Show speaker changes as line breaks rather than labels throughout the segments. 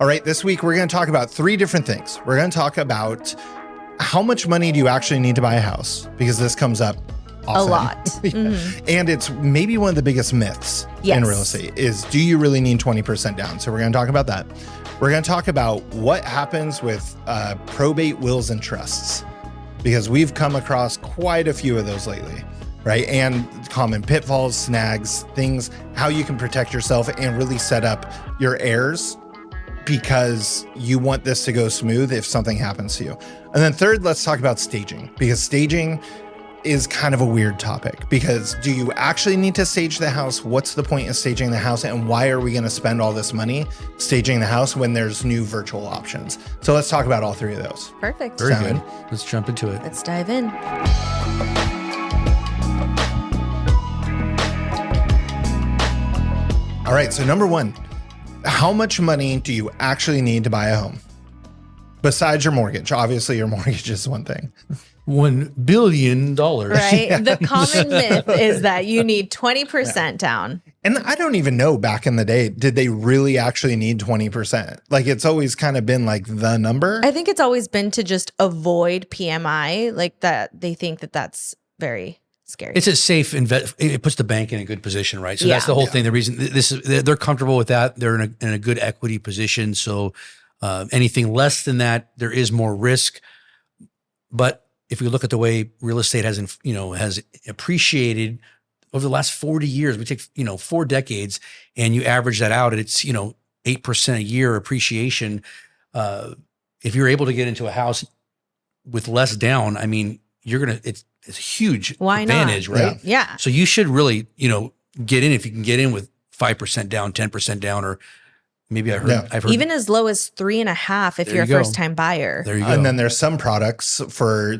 All right, this week we're going to talk about three different things. We're going to talk about how much money do you actually need to buy a house, because this comes up often.
A lot.
Mm-hmm. And it's maybe one of the biggest myths in real estate is, do you really need 20% down? So we're going to talk about that. We're going to talk about what happens with probate wills and trusts, because we've come across quite a few of those lately, right? And common pitfalls, snags, things, how you can protect yourself and really set up your heirs, because you want this to go smooth if something happens to you. And then third, let's talk about staging, because staging is kind of a weird topic, because do you actually need to stage the house? What's the point of staging the house? And why are we going to spend all this money staging the house when there's new virtual options? So let's talk about all three of those.
Perfect.
Very good. Let's jump into it.
Let's dive in.
All right. So number one, how much money do you actually need to buy a home? Besides your mortgage. Obviously, your mortgage is one thing.
$1 billion.
Right. Yeah. The common myth is that you need 20% down.
And I don't even know back in the day, did they really actually need 20%? Like, it's always kind of been like the number.
I think it's always been to just avoid PMI, like that. They think that that's very scary.
It's a safe it puts the bank in a good position, right? So that's the whole thing. The reason they're comfortable with that, they're in a good equity position. So anything less than that, there is more risk. But if we look at the way real estate has appreciated over the last 40 years, we take 4 decades, and you average that out, and it's 8% a year appreciation. If you're able to get into a house with less down, I mean, it's a huge advantage, right?
Yeah.
So you should really, get in if you can get in with 5% down, 10% down, or maybe I've heard
even as low as 3.5 if you're a first time buyer.
There you go.
And then there's some products for,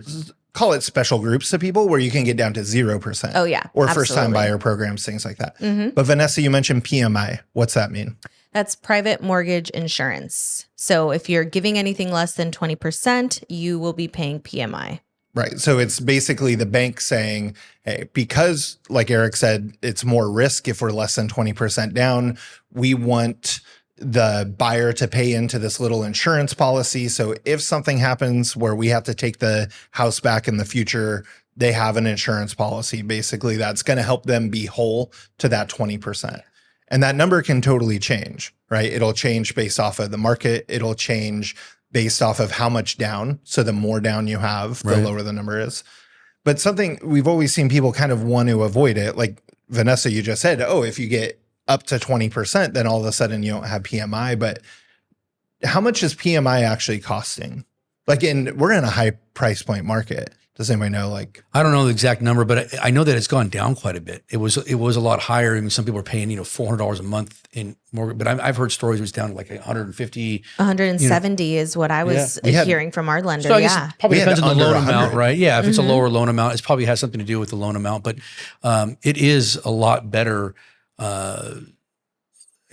call it special groups of people, where you can get down to 0%.
Oh yeah.
Or first time buyer programs, things like that.
Mm-hmm.
But Vanessa, you mentioned PMI. What's that mean?
That's private mortgage insurance. So if you're giving anything less than 20%, you will be paying PMI.
Right. So it's basically the bank saying, hey, because like Eric said, it's more risk if we're less than 20% down, we want the buyer to pay into this little insurance policy. So if something happens where we have to take the house back in the future, they have an insurance policy basically that's going to help them be whole to that 20%. And that number can totally change, right? It'll change based off of the market. It'll change based off of how much down. So the more down you have, the lower the number is. But something we've always seen people kind of want to avoid it. Like Vanessa, you just said, oh, if you get up to 20%, then all of a sudden you don't have PMI. But how much is PMI actually costing? Like we're in a high price point market. Does anybody know? Like,
I don't know the exact number, but I know that it's gone down quite a bit. It was a lot higher. I mean, some people are paying, $400 a month in mortgage, but I've heard stories it was down to like 150.
170 is what I was hearing from our lender.
So I guess it probably depends on the loan amount, right? Yeah. If it's a lower loan amount, it probably has something to do with the loan amount, but it is a lot better, a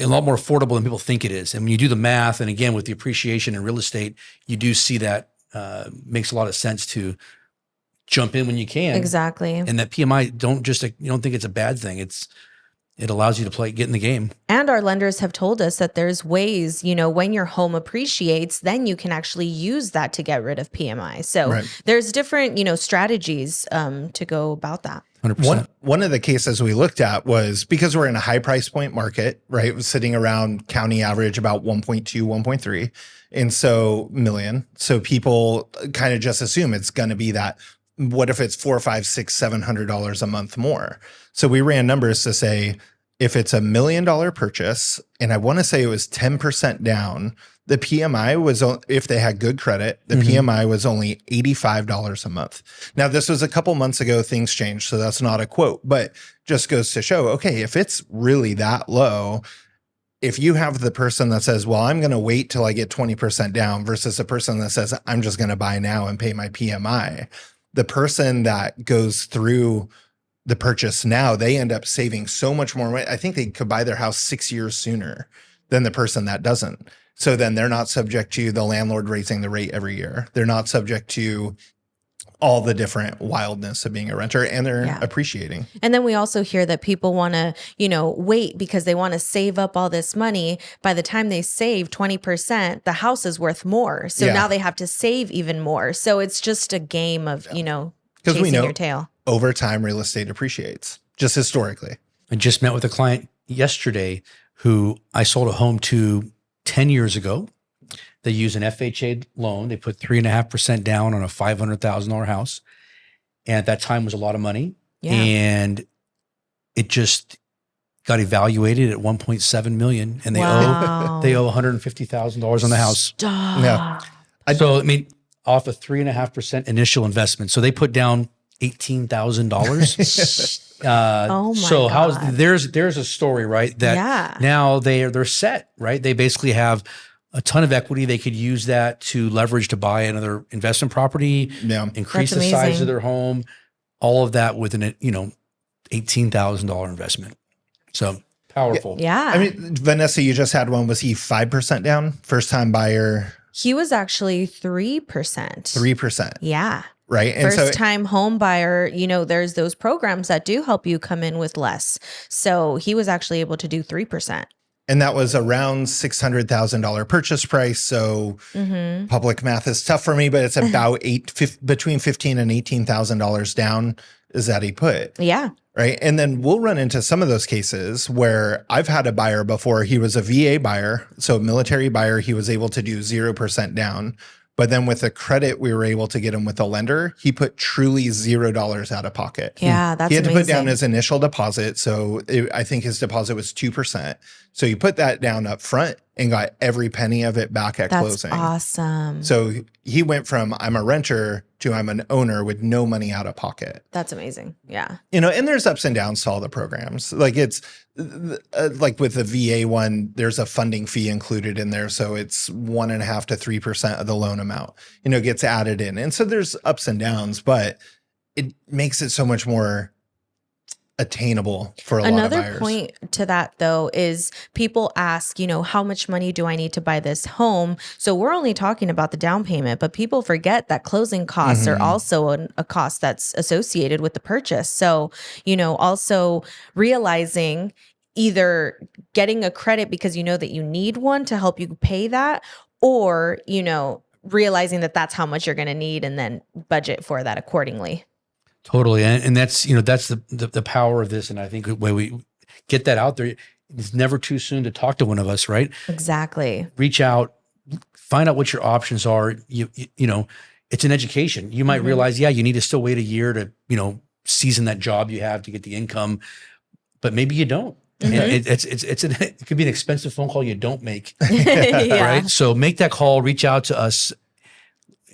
lot more affordable than people think it is. And when you do the math, and again, with the appreciation in real estate, you do see that makes a lot of sense to jump in when you can.
Exactly.
And that PMI, you don't think it's a bad thing. It allows you to get in the game.
And our lenders have told us that there's ways, when your home appreciates, then you can actually use that to get rid of PMI. So there's different, strategies to go about that.
100%.
One of the cases we looked at was, because we're in a high price point market, right? It was sitting around county average about 1.2, 1.3. And so million. So people kind of just assume it's going to be that. What if it's $400, $500, $600, $700 a month more? So we ran numbers to say, if it's $1 million purchase, and I want to say it was 10% down, the PMI was, if they had good credit, the PMI was only $85 a month. Now, this was a couple months ago, things changed, so that's not a quote, but just goes to show, okay, if it's really that low, if you have the person that says, well, I'm going to wait till I get 20% down versus a person that says, I'm just going to buy now and pay my PMI, the person that goes through the purchase now, they end up saving so much more money. I think they could buy their house 6 years sooner than the person that doesn't. So then they're not subject to the landlord raising the rate every year. They're not subject to all the different wildness of being a renter, and they're appreciating.
And then we also hear that people want to, wait because they want to save up all this money. By the time they save 20%, the house is worth more. So now they have to save even more. So it's just a game of, chasing
we know
your tail.
Over time, real estate appreciates, just historically.
I just met with a client yesterday who I sold a home to 10 years ago. They use an FHA loan. They put 3.5% down on a $500,000 house. And at that time was a lot of money. Yeah. And it just got evaluated at $1.7 million. And they owe $150,000 on the house.
Stop.
Yeah.
So, I mean, off a 3.5% initial investment. So they put down $18,000.
Oh my
so
God.
There's a story, right? That now they're set, right? They basically have a ton of equity. They could use that to leverage to buy another investment property, increase the size of their home, all of that with an, $18,000 investment. So powerful.
Yeah.
I mean, Vanessa, you just had one. Was he 5% down? First time buyer?
He was actually 3%.
3%.
Yeah.
Right. And
first time home buyer, there's those programs that do help you come in with less. So he was actually able to do 3%.
And that was around $600,000 purchase price. So public math is tough for me, but it's about between $15,000 and $18,000 down is that he put.
Yeah.
Right. And then we'll run into some of those cases where I've had a buyer before. He was a VA buyer. So military buyer, he was able to do 0% down. But then with the credit we were able to get him with the lender, he put truly $0 out of pocket.
Yeah, that's
He had to
amazing.
put down his initial deposit. So I think his deposit was 2%. So he put that down up front and got every penny of it back at closing.
That's awesome.
So he went from I'm a renter to I'm an owner with no money out of pocket.
That's amazing. Yeah.
And there's ups and downs to all the programs. Like it's like with the VA one, there's a funding fee included in there. So it's 1.5% to 3% of the loan amount, gets added in. And so there's ups and downs, but it makes it so much more attainable for a lot of buyers.
Another point to that though is people ask, how much money do I need to buy this home? So we're only talking about the down payment, but people forget that closing costs are also a cost that's associated with the purchase. So, also realizing either getting a credit because you know that you need one to help you pay that, or, realizing that that's how much you're going to need and then budget for that accordingly.
Totally. And that's, that's the power of this. And I think when we get that out there, it's never too soon to talk to one of us, right?
Exactly.
Reach out, find out what your options are. It's an education. You might realize, you need to still wait a year to, season that job you have to get the income, but maybe you don't. It could be an expensive phone call you don't make, right? So make that call, reach out to us,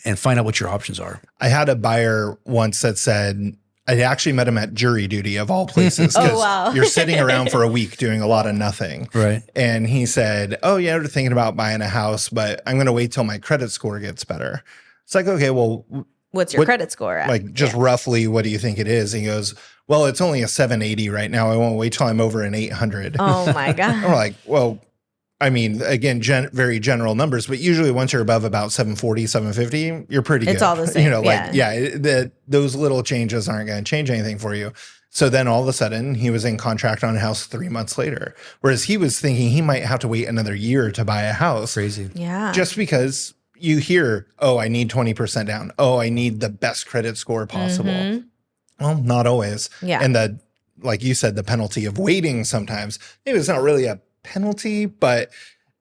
and find out what your options are.
I had a buyer once that said, I actually met him at jury duty of all places. Because you're sitting around for a week doing a lot of nothing.
Right.
And he said, we're thinking about buying a house, but I'm going to wait till my credit score gets better. It's like, okay, well,
what's your credit score at?
Like just roughly, what do you think it is? And he goes, well, it's only a 780 right now. I won't wait till I'm over an 800.
Oh my God.
I'm like, well, I mean, again, very general numbers, but usually once you're above about 740, 750, you're pretty good.
It's all the same.
Those little changes aren't going to change anything for you. So then all of a sudden he was in contract on a house 3 months later, whereas he was thinking he might have to wait another year to buy a house.
Crazy.
Yeah.
Just because you hear, I need 20% down. I need the best credit score possible. Well, not always.
Yeah.
And like you said, the penalty of waiting sometimes, maybe it's not really a penalty, but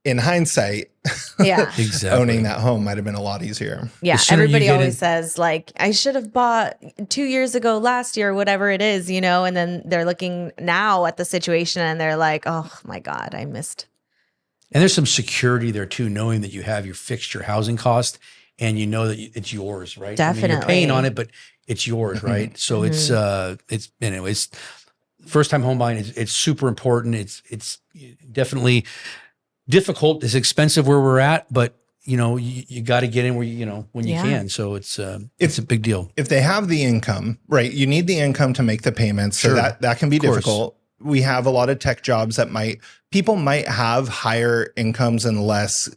in hindsight,
exactly.
owning that home might have been a lot easier.
Yeah. Everybody always says like, I should have bought 2 years ago, last year, whatever it is, and then they're looking now at the situation and they're like, oh my God, I missed.
And there's some security there too, knowing that you have your fixture housing cost and you know that it's yours, right?
Definitely.
I mean, you're paying on it, but it's yours, right? So it's anyways, first time home buying, it's super important. It's definitely difficult. It's expensive where we're at, but you got to get in where when you can. So it's a big deal.
If they have the income, right? You need the income to make the payments. So that can be difficult. We have a lot of tech jobs that people might have higher incomes and less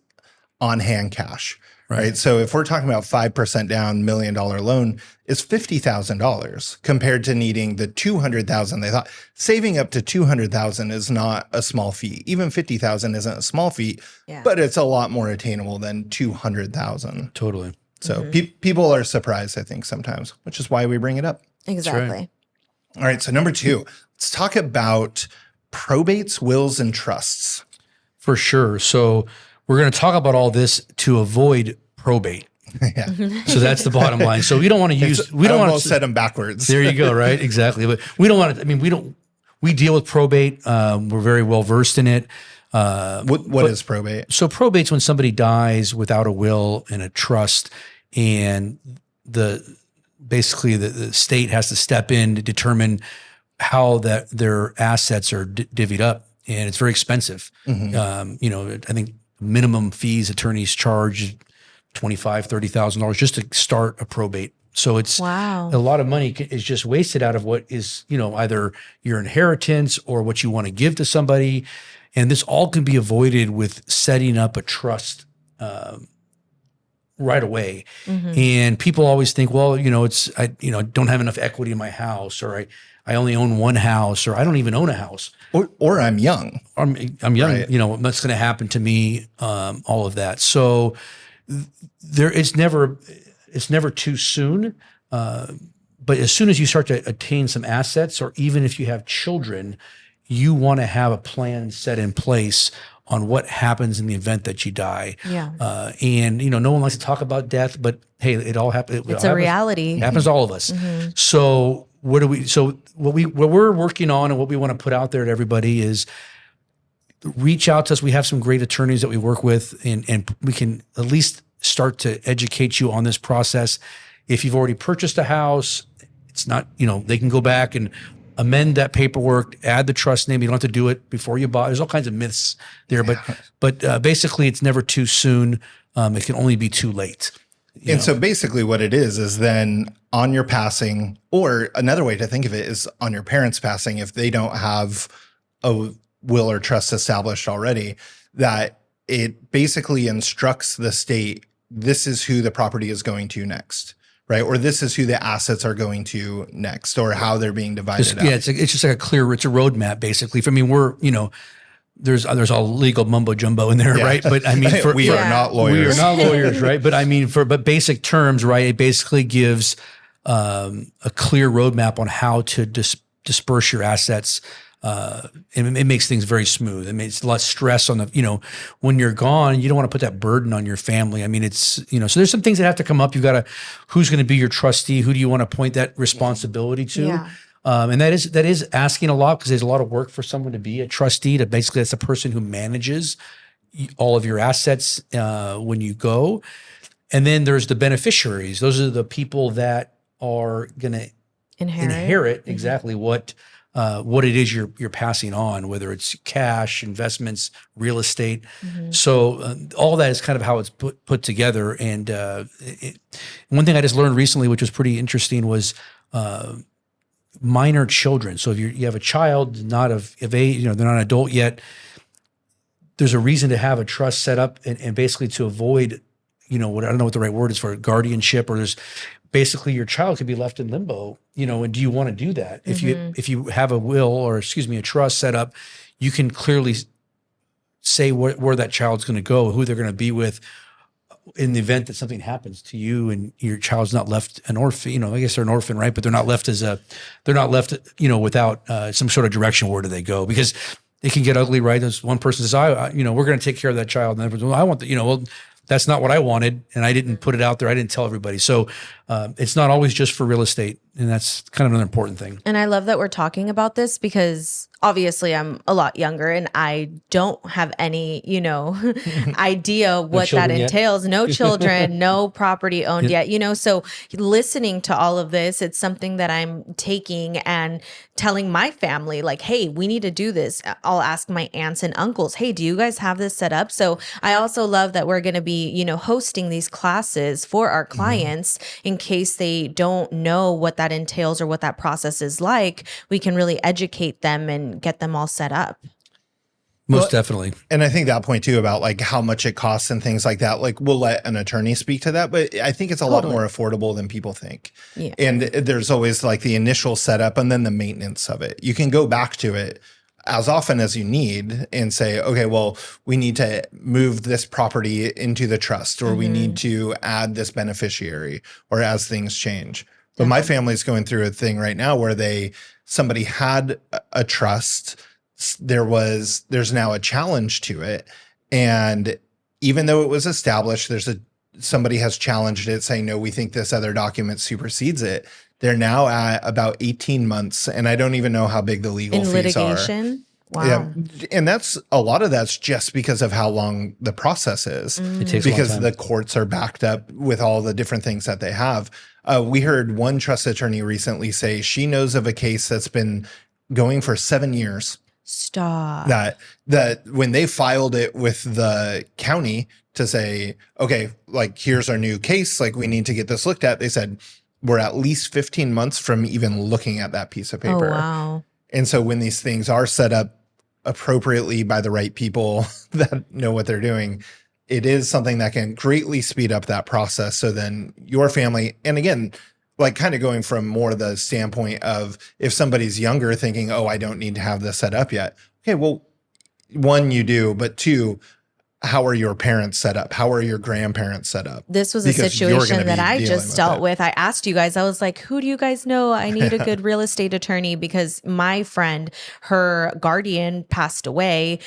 on hand cash, right? So if we're talking about 5% down, $1 million loan is $50,000 compared to needing the $200,000 they thought. Saving up to $200,000 is not a small feat. Even $50,000 isn't a small feat, but it's a lot more attainable than $200,000.
Totally.
So people are surprised, I think, sometimes, which is why we bring it up.
Exactly.
Right.
All right. So number 2, let's talk about probates, wills, and trusts.
For sure. So we're going to talk about all this to avoid probate.
Yeah.
So that's the bottom line. So we don't want to use, we don't want to
set them backwards.
There you go. Right. Exactly. But we don't want to, I mean, we deal with probate. We're very well versed in it.
What is probate?
So probate's when somebody dies without a will and a trust, and basically the state has to step in to determine how their assets are divvied up, and it's very expensive. I think minimum fees attorneys charge $25,000-$30,000 just to start a probate. So it's a lot of money is just wasted out of what is, either your inheritance or what you want to give to somebody. And this all can be avoided with setting up a trust right away. And people always think, well, I don't have enough equity in my house, or I only own one house, or I don't even own a house.
Or I'm young.
I'm young, right. What's going to happen to me, all of that. So it's never too soon. But as soon as you start to attain some assets, or even if you have children, you want to have a plan set in place on what happens in the event that you die.
Yeah.
And no one likes to talk about death, but hey, it all happens.
It's a reality.
It happens to all of us. So what we're working on and what we want to put out there to everybody is reach out to us. We have some great attorneys that we work with, and we can at least start to educate you on this process. If you've already purchased a house, it's not, they can go back and amend that paperwork, add the trust name. You don't have to do it before you buy. There's all kinds of myths there, but basically it's never too soon. It can only be too late.
So basically what it is then on your passing, or another way to think of it is on your parents' passing, if they don't have a will or trust established already, that it basically instructs the state, this is who the property is going to next. Right. Or this is who the assets are going to next, or how they're being divided out. Yeah,
it's just like it's a roadmap, basically. I mean, there's all legal mumbo jumbo in there, right? But I mean,
we are not lawyers.
We are not lawyers, right? But I mean, but basic terms, right? It basically gives a clear roadmap on how to disperse your assets. And it makes things very smooth. It makes less stress on when you're gone, you don't want to put that burden on your family. I mean, it's, so there's some things that have to come up. You got to, who's going to be your trustee? Who do you want to point that responsibility to? Yeah. And that is asking a lot, because there's a lot of work for someone to be a trustee. That's the person who manages all of your assets when you go. And then there's the beneficiaries. Those are the people that are going to inherit exactly what it is you're passing on, whether it's cash, investments, real estate. So all that is kind of how it's put together. And one thing I just learned recently, which was pretty interesting, was minor children. So if you have a child not of age, they're not an adult yet, there's a reason to have a trust set up and basically to avoid, I don't know what the right word is for it, guardianship, or there's basically your child could be left in limbo, and do you want to do that? If you have a will, or a trust set up, you can clearly say where that child's going to go, who they're going to be with in the event that something happens to you and your child's not left an orphan. I guess they're an orphan, right? But they're not left without some sort of direction. Where do they go? Because it can get ugly, right? As one person says, we're going to take care of that child. And everyone's, well, I want well, that's not what I wanted, and I didn't put it out there. I didn't tell everybody. So it's not always just for real estate, and that's kind of another important thing.
And I love that we're talking about this, because obviously I'm a lot younger and I don't have any, idea what that entails. No children, no property owned yet, so listening to all of this, it's something that I'm taking and telling my family, like, hey, we need to do this. I'll ask my aunts and uncles, hey, do you guys have this set up? So I also love that we're going to be, hosting these classes for our clients in case they don't know what that entails or what that process is like. We can really educate them and get them all set up.
Most definitely.
And I think that point too about like how much it costs and things like that, like we'll let an attorney speak to that, but I think it's a lot more affordable than people think.
Yeah.
And there's always like the initial setup and then the maintenance of it. You can go back to it as often as you need and say, okay, well, we need to move this property into the trust, or we need to add this beneficiary, or as things change. But my family's going through a thing right now where somebody had a trust. There's now a challenge to it. And even though it was established, somebody has challenged it saying, no, we think this other document supersedes it. They're now at about 18 months. And I don't even know how big the legal fees
litigation? Wow.
Yeah. And a lot of that's just because of how long the process is.
It takes
because
a long time.
the courts are backed up with all the different things that they have. We heard one trust attorney recently say she knows of a case that's been going for 7 years.
Stop.
That when they filed it with the county to say, okay, like here's our new case, like we need to get this looked at, they said we're at least 15 months from even looking at that piece of paper.
Oh, wow.
And so when these things are set up appropriately by the right people that know what they're doing, it is something that can greatly speed up that process. So then your family, and again, like kind of going from more the standpoint of if somebody's younger thinking, oh, I don't need to have this set up yet. Okay, well, one, you do, but two, how are your parents set up? How are your grandparents set up?
This was a situation that I just dealt with. I asked you guys, I was like, who do you guys know? I need a good real estate attorney because my friend, her guardian passed away.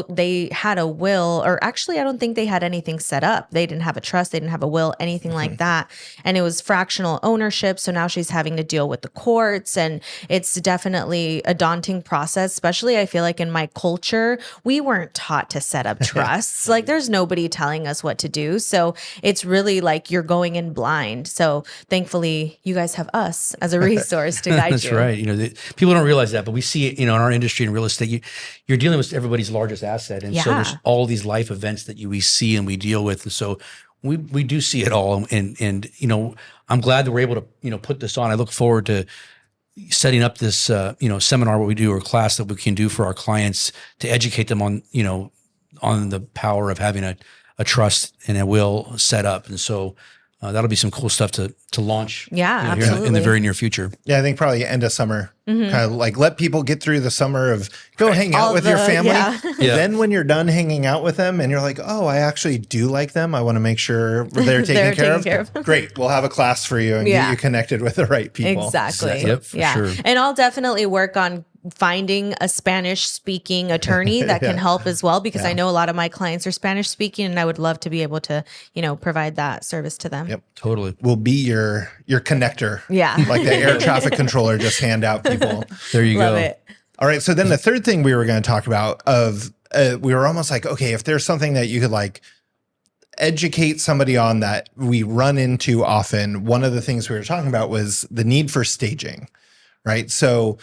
They had a will, or actually, I don't think they had anything set up. They didn't have a trust. They didn't have a will, anything like that. And it was fractional ownership. So now she's having to deal with the courts. And it's definitely a daunting process, especially I feel like in my culture, we weren't taught to set up trusts. Like there's nobody telling us what to do. So it's really like you're going in blind. So thankfully you guys have us as a resource to guide
That's
you.
That's right. You know, people don't realize that, but we see it, you know, in our industry in real estate, you're dealing with everybody's largest asset. And so there's all these life events that we see and we deal with. And so we do see it all. And, you know, I'm glad that we're able to, you know, put this on. I look forward to setting up this, you know, seminar, what we do, or class that we can do for our clients to educate them on, you know, on the power of having a trust and a will set up. And so that'll be some cool stuff to launch
absolutely.
in the very near future.
Yeah, I think probably end of summer. Kind of like let people get through the summer of go hang out with your family. Then when you're done hanging out with them and you're like, oh, I actually do like them. I want to make sure they're taken care of. Great. We'll have a class for you and get you connected with the right people.
Exactly.
Yep, for sure.
And I'll definitely work on finding a Spanish speaking attorney that can help as well, because I know a lot of my clients are Spanish speaking and I would love to be able to, you know, provide that service to them.
Yep.
Totally.
We'll be your connector.
Yeah.
Like the air traffic controller, just hand out people.
There you
Love
go.
it.
All right. So then the third thing we were going to talk about we were almost like, okay, if there's something that you could like educate somebody on that we run into often, one of the things we were talking about was the need for staging, right? So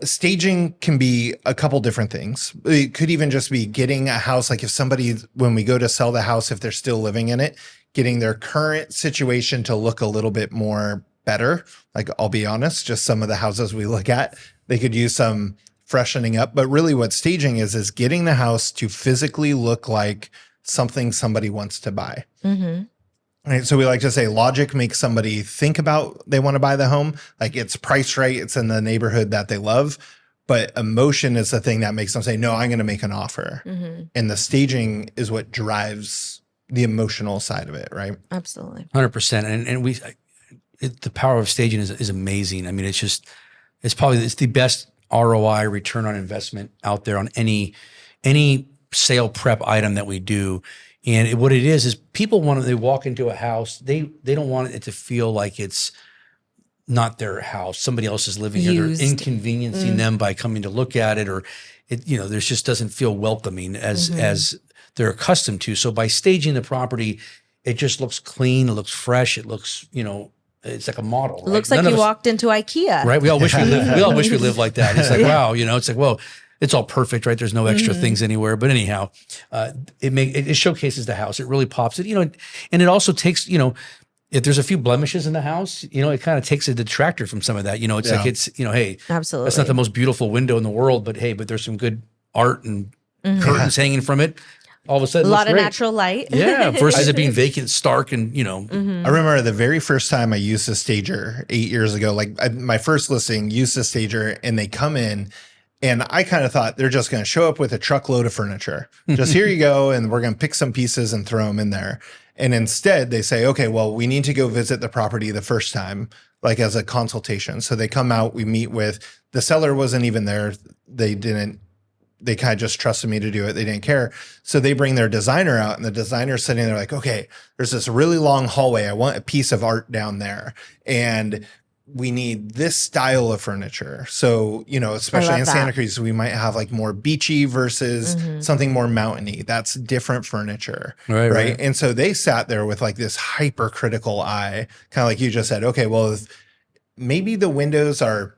staging can be a couple different things. It could even just be getting a house. Like if somebody, when we go to sell the house, if they're still living in it, getting their current situation to look a little bit more better. Like I'll be honest, just some of the houses we look at, they could use some freshening up. But really what staging is getting the house to physically look like something somebody wants to buy. Mm-hmm. Right. So we like to say logic makes somebody think about they want to buy the home. Like it's priced right. It's in the neighborhood that they love. But emotion is the thing that makes them say, no, I'm going to make an offer. Mm-hmm. And the staging is what drives the emotional side of it. Right.
Absolutely.
100%. And the power of staging is amazing. I mean, it's the best ROI, return on investment out there on any sale prep item that we do. And what it is people they walk into a house, they don't want it to feel like it's not their house. Somebody else is living here. They're inconveniencing them by coming to look at it, or it, you know, there's just doesn't feel welcoming as they're accustomed to. So by staging the property, it just looks clean. It looks fresh. It looks, you know, it's like a model. Right?
It looks like you walked into IKEA.
Right. We all wish we lived like that. It's like, wow, you know, it's like, whoa. It's all perfect, right? There's no extra things anywhere. But anyhow, it showcases the house. It really pops it, you know, and it also takes, you know, if there's a few blemishes in the house, you know, it kind of takes a detractor from some of that. You know, it's like, it's, you know, hey,
absolutely,
that's not the most beautiful window in the world, but hey, but there's some good art and curtains hanging from it, all of a sudden
A lot of
great.
natural light.
Yeah, versus it being vacant, stark, and
I remember the very first time I used a stager 8 years ago, my first listing used a stager, and they come in, and I kind of thought they're just going to show up with a truckload of furniture. Just here you go, and we're going to pick some pieces and throw them in there. And instead they say, okay, well, we need to go visit the property the first time, like as a consultation. So they come out, we meet with the seller, wasn't even there. They kind of just trusted me to do it. They didn't care. So they bring their designer out, and the designer's sitting there like, okay, there's this really long hallway. I want a piece of art down there. And we need this style of furniture. So, especially in Santa Cruz, we might have like more beachy versus something more mountainy. That's different furniture. Right. And so they sat there with like this hypercritical eye, kind of like you just said, okay, well, maybe the windows are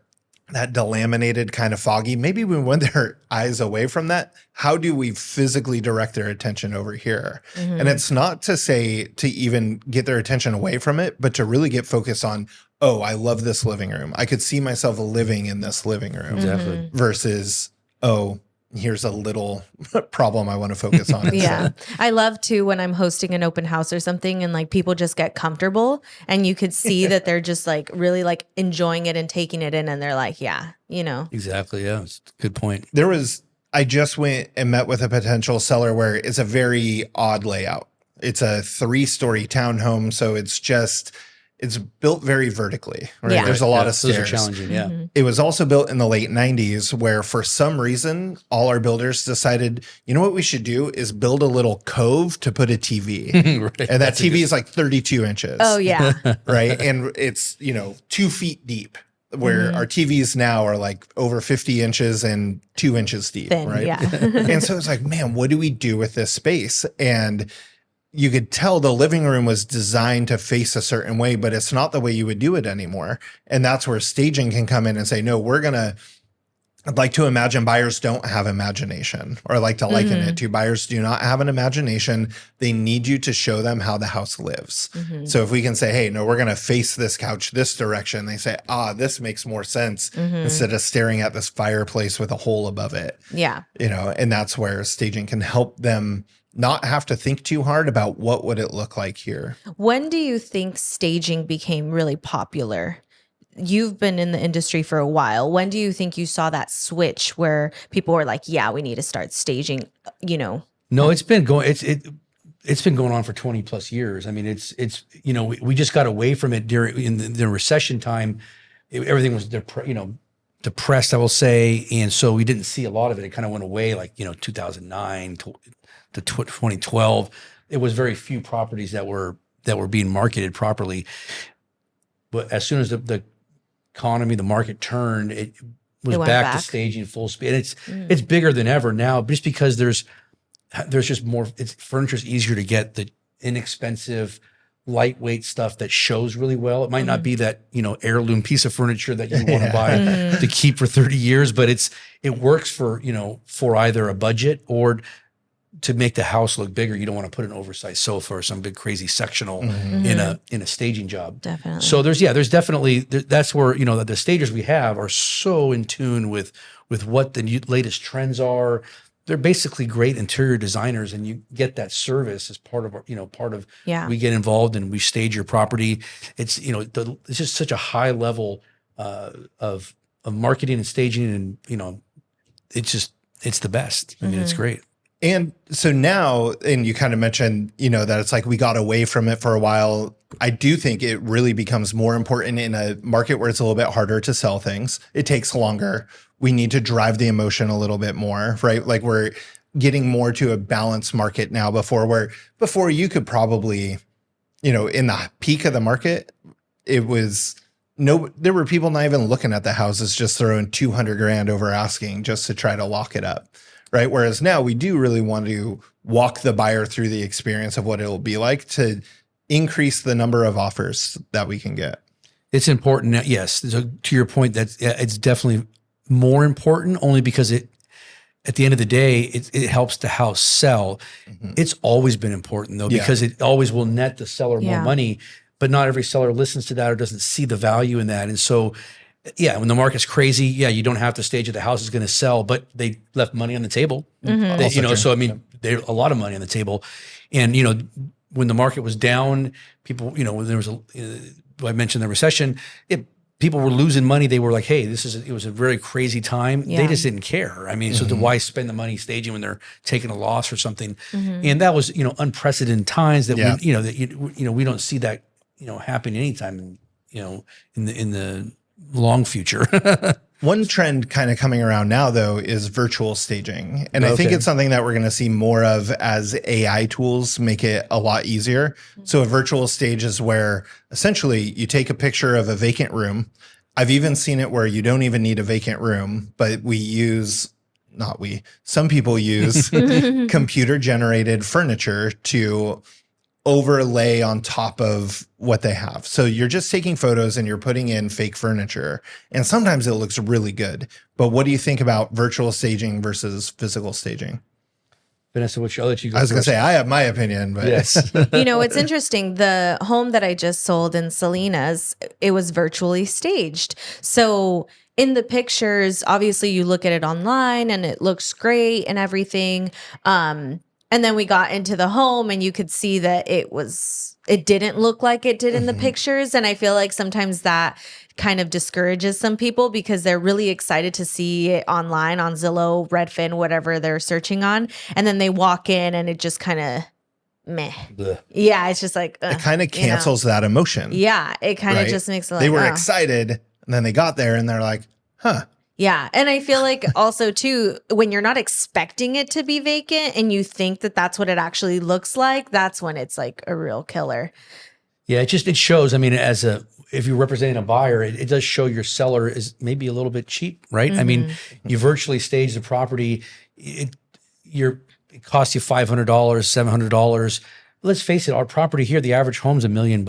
that delaminated kind of foggy. Maybe we want their eyes away from that. How do we physically direct their attention over here? And it's not to say to even get their attention away from it, but to really get focused on, oh, I love this living room. I could see myself living in this living room.
Exactly.
Versus, oh, here's a little problem I want to focus on.
Yeah. I love too when I'm hosting an open house or something and like people just get comfortable and you could see that they're just like really like enjoying it and taking it in, and they're like, yeah,
Exactly. Yeah. It's a good point.
I just went and met with a potential seller where it's a very odd layout. It's a 3-story townhome. So it's built very vertically, right?
Yeah.
There's a lot of stairs.
Those are challenging, yeah.
It was also built in the late 90s where for some reason, all our builders decided, you know what we should do is build a little cove to put a TV.
Right.
And that TV is like 32 inches.
Oh, yeah.
Right. And it's, 2 feet deep, where our TVs now are like over 50 inches and 2 inches deep.
Thin,
right.
yeah.
And so it's like, man, what do we do with this space? And you could tell the living room was designed to face a certain way, but it's not the way you would do it anymore. And that's where staging can come in and say, no, I'd like to imagine buyers don't have imagination, or I like to liken it to buyers do not have an imagination. They need you to show them how the house lives. So if we can say, hey, no, we're going to face this couch this direction. They say, this makes more sense instead of staring at this fireplace with a hole above it.
Yeah.
And that's where staging can help them not have to think too hard about what would it look like here.
When do you think staging became really popular? You've been in the industry for a while. When do you think you saw that switch where people were like, yeah, we need to start staging,
No, it's been going on for 20 plus years. I mean, we just got away from it in the recession time. Everything was depressed, I will say. And so we didn't see a lot of it. It kind of went away like, 2009 to 2012. It was very few properties that were being marketed properly. But as soon as the economy, the market turned, it was back to staging full speed. And it's bigger than ever now, just because there's just more. Furniture's easier to get, the inexpensive, lightweight stuff that shows really well. It might not be that heirloom piece of furniture that you want to buy to keep for 30 years, but it works for either a budget or to make the house look bigger. You don't want to put an oversized sofa or some big crazy sectional in a staging job.
Definitely.
So there's definitely, that's where, the stagers we have are so in tune with what the latest trends are. They're basically great interior designers, and you get that service as part of, we get involved and we stage your property. It's, it's just such a high level of marketing and staging, and, it's the best. I mean, it's great.
And so now, and you kind of mentioned, that it's like we got away from it for a while. I do think it really becomes more important in a market where it's a little bit harder to sell things. It takes longer. We need to drive the emotion a little bit more, right? Like we're getting more to a balanced market now. Before you could probably, in the peak of the market, there were people not even looking at the houses, just throwing $200,000 over asking just to try to lock it up. Right. Whereas now we do really want to walk the buyer through the experience of what it'll be like to increase the number of offers that we can get.
It's important. Yes. So to your point, it's definitely more important, only because at the end of the day, it helps the house sell. It's always been important though, because it always will net the seller more money, but not every seller listens to that or doesn't see the value in that. And so Yeah, when the market's crazy, you don't have to stage it. The house is going to sell, but they left money on the table. So I mean, there's a lot of money on the table, and when the market was down, people, when there was I mentioned the recession, people were losing money. They were like, hey, it was a very crazy time. They just didn't care. I mean, so why spend the money staging when they're taking a loss or something? And that was, unprecedented times that we don't see that, happen anytime, in the long future.
One trend kind of coming around now, though, is virtual staging. And I think it's something that we're going to see more of as AI tools make it a lot easier. So a virtual stage is where essentially you take a picture of a vacant room. I've even seen it where you don't even need a vacant room, but some people use computer generated furniture to overlay on top of what they have. So you're just taking photos and you're putting in fake furniture, and sometimes it looks really good. But what do you think about virtual staging versus physical staging?
Vanessa, I'll let you go.
I was going to say, I have my opinion, but
yes.
It's interesting. The home that I just sold in Salinas, it was virtually staged. So in the pictures, obviously you look at it online and it looks great and everything. And then we got into the home and you could see that it didn't look like it did in the pictures. And I feel like sometimes that kind of discourages some people because they're really excited to see it online on Zillow, Redfin, whatever they're searching on. And then they walk in and it just kind of meh. Blech. Yeah, it's just like,
it kind of cancels that emotion.
Yeah, it kind of just makes it like,
they were excited and then they got there and they're like, huh.
Yeah. And I feel like also too, when you're not expecting it to be vacant and you think that that's what it actually looks like, that's when it's like a real killer.
Yeah. It shows, I mean, if you're representing a buyer, it does show your seller is maybe a little bit cheap, right? I mean, you virtually stage the property. It costs you $500, $700. Let's face it, our property here, the average home's $1 million.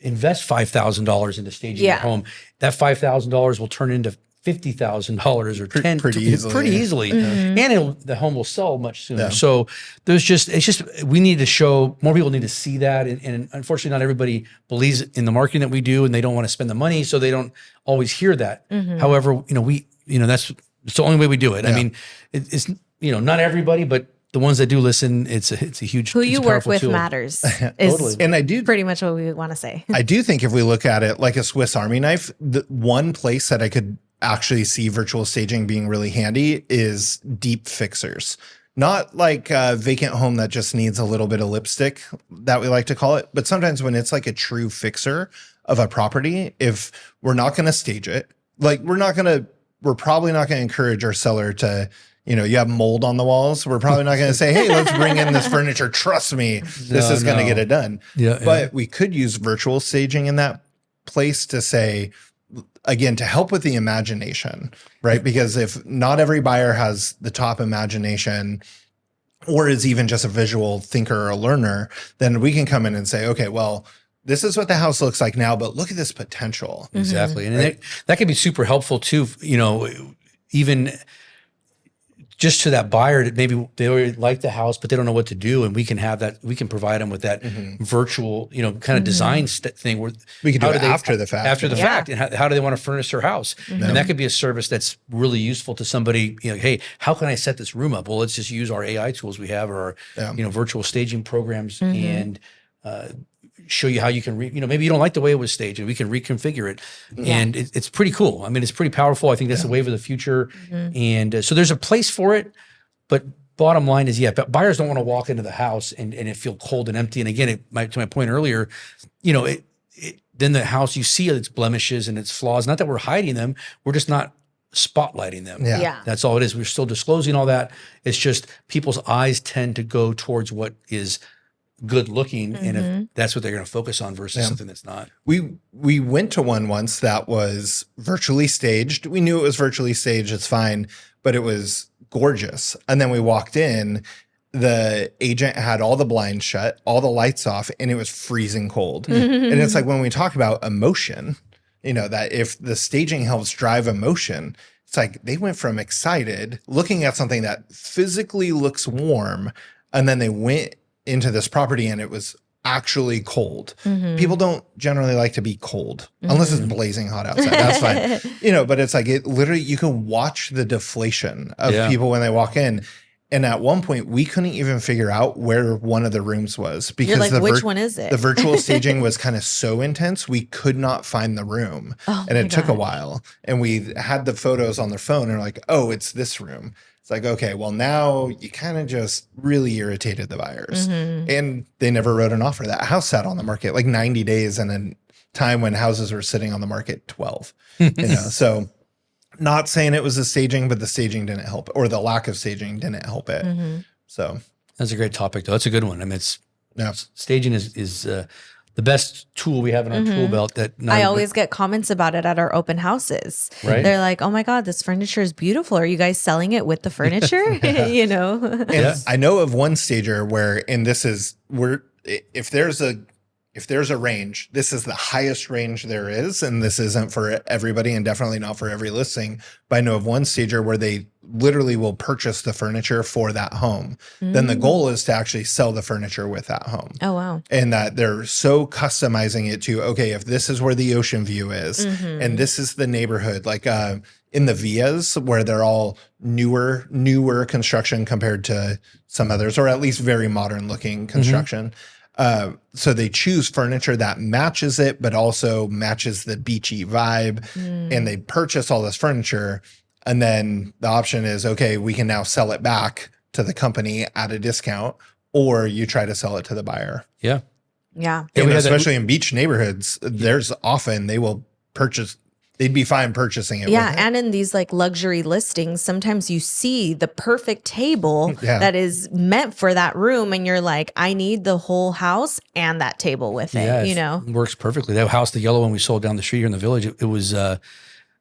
Invest $5,000 into staging your home. That $5,000 will turn into $50,000 or
pretty easily.
And the home will sell much sooner. Yeah. So we need to show, more people need to see that. And unfortunately, not everybody believes in the marketing that we do, and they don't want to spend the money, so they don't always hear that. However, that's the only way we do it. Yeah. I mean, it's not everybody, but the ones that do listen, it's a huge.
Who you work with matters.
Totally.
And I do
pretty much what we want to say.
I do think if we look at it like a Swiss Army knife, the one place that I could actually see virtual staging being really handy is deep fixers. Not like a vacant home that just needs a little bit of lipstick, that we like to call it, but sometimes when it's like a true fixer of a property, if we're not going to stage it, like we're probably not going to encourage our seller to, you have mold on the walls. We're probably not going to say, hey, let's bring in this furniture. Trust me, this is going to get it done. But we could use virtual staging in that place to say, again, to help with the imagination, right? Because if not every buyer has the top imagination or is even just a visual thinker or a learner, then we can come in and say, okay, well, this is what the house looks like now, but look at this potential.
Exactly. And that can be super helpful too, even just to that buyer that maybe they already like the house, but they don't know what to do. And we can have that, we can provide them with that virtual, kind of design thing where
we can do it after the fact.
After the fact. And how do they want to furnish their house? And that could be a service that's really useful to somebody, hey, how can I set this room up? Well, let's just use our AI tools we have or our, virtual staging programs and, show you how you can, maybe you don't like the way it was staged and we can reconfigure it. And it's pretty cool. I mean, it's pretty powerful. I think that's the wave of the future. And so there's a place for it, but bottom line is, but buyers don't want to walk into the house and it feel cold and empty. And again, to my point earlier, then the house, you see its blemishes and its flaws. Not that we're hiding them. We're just not spotlighting them.
Yeah.
That's all it is. We're still disclosing all that. It's just people's eyes tend to go towards what is good looking, and if that's what they're going to focus on versus something that's not.
We went to one once that was virtually staged. We knew it was virtually staged. It's fine, but it was gorgeous. And then we walked in. The agent had all the blinds shut, all the lights off, and it was freezing cold. And it's like when we talk about emotion, that if the staging helps drive emotion, it's like they went from excited looking at something that physically looks warm, and then they went into this property and it was actually cold. People don't generally like to be cold unless it's blazing hot outside. That's fine. But it's like it literally, you can watch the deflation of people when they walk in. And at one point, we couldn't even figure out where one of the rooms was because
you're like, which one is it?
The virtual staging was kind of so intense, we could not find the room. And it took a while. And we had the photos on their phone and we're like, oh, it's this room. It's like, okay, well, now you kind of just really irritated the buyers. And they never wrote an offer. That house sat on the market like 90 days in a time when houses were sitting on the market 12. So not saying it was the staging, but the staging didn't help, or the lack of staging didn't help it. So
that's a great topic, though. That's a good one. I mean, staging is the best tool we have in our tool belt. That
I always get comments about it at our open houses.
Right?
They're like, "Oh my God, this furniture is beautiful. Are you guys selling it with the furniture?"
And I know of one stager where, and this is where if there's a range, this is the highest range there is, and this isn't for everybody and definitely not for every listing, but I know of one stager where they literally will purchase the furniture for that home. Then the goal is to actually sell the furniture with that home.
Oh, wow.
And that they're so customizing it to, okay, if this is where the ocean view is, and this is the neighborhood, like in the Villas where they're all newer construction compared to some others, or at least very modern looking construction. So they choose furniture that matches it, but also matches the beachy vibe. And they purchase all this furniture. And then the option is, okay, we can now sell it back to the company at a discount, or you try to sell it to the buyer.
Yeah.
And especially in beach neighborhoods, there's often they'd be fine purchasing it.
Yeah. And in these like luxury listings, sometimes you see the perfect table that is meant for that room. And you're like, I need the whole house and that table with it, It
works perfectly. That house, the yellow one we sold down the street here in the village, it was,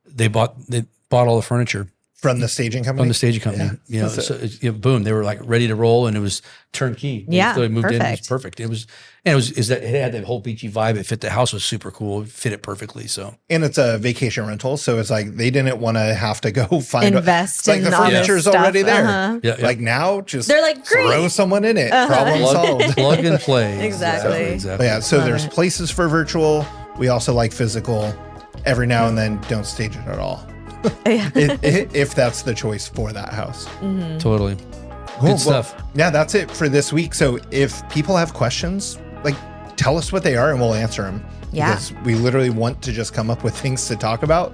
they bought all the furniture.
From the staging company?
So boom, they were like ready to roll, and it was turnkey. So they moved in, it was perfect. It had that whole beachy vibe. It fit the house, was super cool. It fit it perfectly. So,
and it's a vacation rental, so it's like they didn't want to have to go
invest
like
in
the furniture's already there. Like now, just
they're like,
throw someone in it. Problem solved.
Plug and play.
Exactly.
So there's places for virtual. We also like physical. Every now and then, don't stage it at all. If that's the choice for that house.
Totally.
Cool.
Good stuff.
Yeah, that's it for this week. So if people have questions, like tell us what they are and we'll answer them.
Yeah.
Because we literally want to just come up with things to talk about.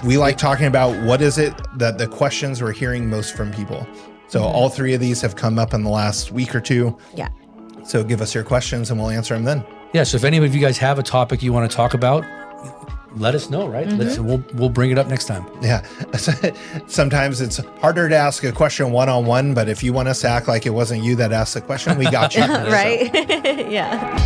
We like talking about what is it that the questions we're hearing most from people. So all three of these have come up in the last week or two.
Yeah.
So give us your questions and we'll answer them then.
Yeah. So if any of you guys have a topic you want to talk about, let us know, right? We'll bring it up next time.
Yeah. Sometimes it's harder to ask a question one-on-one, but if you want us to act like it wasn't you that asked the question, we got you.
Right? Yeah.